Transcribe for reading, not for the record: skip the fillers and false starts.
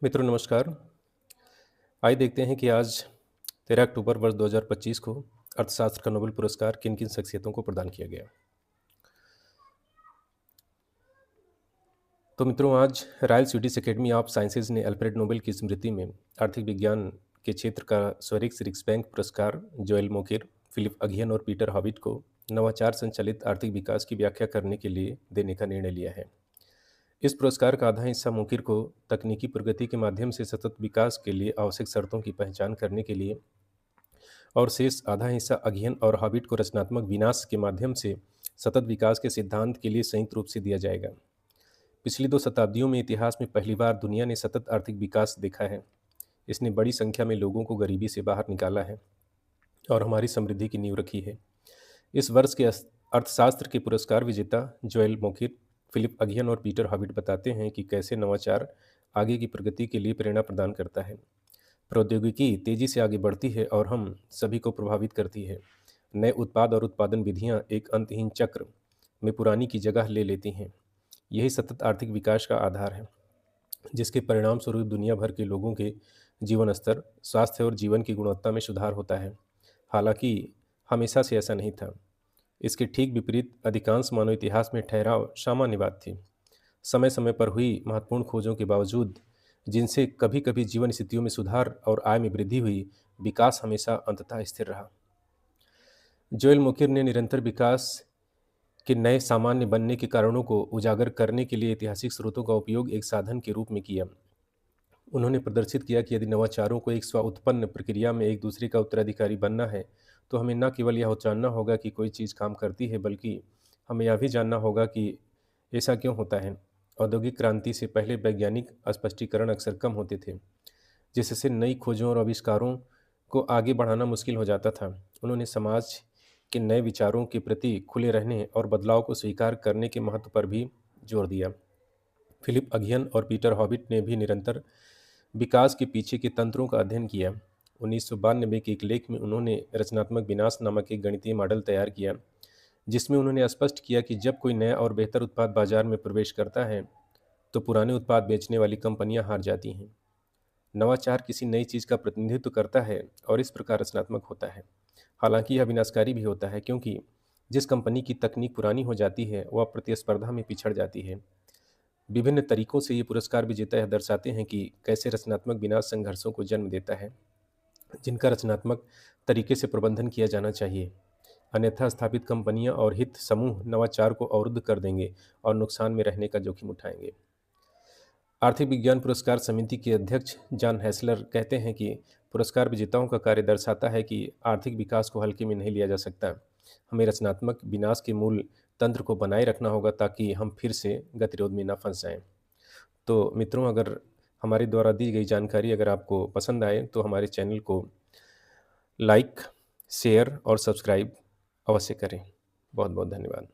मित्रों नमस्कार। आइए देखते हैं कि आज 13 अक्टूबर वर्ष 2025 को अर्थशास्त्र का नोबेल पुरस्कार किन-किन शख्सियतों को प्रदान किया गया। तो मित्रों आज royal Swedish academy of sciences ने अल्फ्रेड नोबेल की स्मृति में आर्थिक विज्ञान के क्षेत्र का स्वरिक्स रिक्सबैंक पुरस्कार जोएल मोकिर, फिलिप अगियन और पीटर हॉबिट को नवाचार संचालित आर्थिक विकास की व्याख्या करने के लिए देने का निर्णय लिया है। इस पुरस्कार का आधा हिस्सा मुकिर को तकनीकी प्रगति के माध्यम से सतत विकास के लिए आवश्यक शर्तों की पहचान करने के लिए और शेष आधा हिस्सा अगियन और हॉबिट को रचनात्मक विनाश के माध्यम से सतत विकास के सिद्धांत के लिए संयुक्त रूप से दिया जाएगा। पिछली 2 शताब्दियों में इतिहास में पहली बार दुनिया ने सतत आर्थिक विकास देखा है। इसने बड़ी संख्या में लोगों को गरीबी से बाहर निकाला है और हमारी समृद्धि की नींव रखी है। इस वर्ष के अर्थशास्त्र के पुरस्कार विजेता जोएल मोकिर, फिलिप अगियन और पीटर हॉबिट बताते हैं कि कैसे नवाचार आगे की प्रगति के लिए प्रेरणा प्रदान करता है। प्रौद्योगिकी तेजी से आगे बढ़ती है और हम सभी को प्रभावित करती है। नए उत्पाद और उत्पादन विधियां एक अंतहीन चक्र में पुरानी की जगह ले लेती हैं। यही सतत आर्थिक विकास का आधार है, जिसके परिणाम स्वरूप दुनिया भर के लोगों के जीवन स्तर, स्वास्थ्य और जीवन की गुणवत्ता में सुधार होता है। हालांकि हमेशा से ऐसा नहीं था। इसके ठीक विपरीत अधिकांश मानव इतिहास में ठहराव सामान्य बात थी। समय समय पर हुई महत्वपूर्ण खोजों के बावजूद, जिनसे कभी कभी जीवन स्थितियों में सुधार और आय में वृद्धि हुई, विकास हमेशा अंततः स्थिर रहा। जोएल मोकिर ने निरंतर विकास के नए सामान्य बनने के कारणों को उजागर करने के लिए ऐतिहासिक स्रोतों का उपयोग एक साधन के रूप में किया। उन्होंने प्रदर्शित किया कि यदि नवाचारों को एक स्व उत्पन्न प्रक्रिया में एक दूसरे का उत्तराधिकारी बनना है, तो हमें न केवल यह जानना होगा कि कोई चीज़ काम करती है, बल्कि हमें यह भी जानना होगा कि ऐसा क्यों होता है। औद्योगिक क्रांति से पहले वैज्ञानिक स्पष्टीकरण अक्सर कम होते थे, जिससे नई खोजों और आविष्कारों को आगे बढ़ाना मुश्किल हो जाता था। उन्होंने समाज के नए विचारों के प्रति खुले रहने और बदलाव को स्वीकार करने के महत्व पर भी जोर दिया। फिलिप अगियन और पीटर हॉबिट ने भी निरंतर विकास के पीछे के तंत्रों का अध्ययन किया। 1992 के एक लेख में उन्होंने रचनात्मक विनाश नामक एक गणितीय मॉडल तैयार किया, जिसमें उन्होंने स्पष्ट किया कि जब कोई नया और बेहतर उत्पाद बाजार में प्रवेश करता है, तो पुराने उत्पाद बेचने वाली कंपनियां हार जाती हैं। नवाचार किसी नई चीज़ का प्रतिनिधित्व करता है और इस प्रकार रचनात्मक होता है। हालांकि यह विनाशकारी भी होता है, क्योंकि जिस कंपनी की तकनीक पुरानी हो जाती है, वह प्रतिस्पर्धा में पिछड़ जाती है। विभिन्न तरीकों से ये पुरस्कार विजेता यह दर्शाते हैं कि कैसे रचनात्मक विनाश संघर्षों को जन्म देता है, जिनका रचनात्मक तरीके से प्रबंधन किया जाना चाहिए। अन्यथा स्थापित कंपनियां और हित समूह नवाचार को अवरुद्ध कर देंगे और नुकसान में रहने का जोखिम उठाएंगे। आर्थिक विज्ञान पुरस्कार समिति के अध्यक्ष जॉन हैसलर कहते हैं कि पुरस्कार विजेताओं का कार्य दर्शाता है कि आर्थिक विकास को हल्के में नहीं लिया जा सकता। हमें रचनात्मक विनाश के मूल तंत्र को बनाए रखना होगा, ताकि हम फिर से गतिरोध में न फंस जाएं। तो मित्रों, अगर हमारे द्वारा दी गई जानकारी अगर आपको पसंद आए, तो हमारे चैनल को लाइक, शेयर और सब्सक्राइब अवश्य करें। बहुत बहुत धन्यवाद।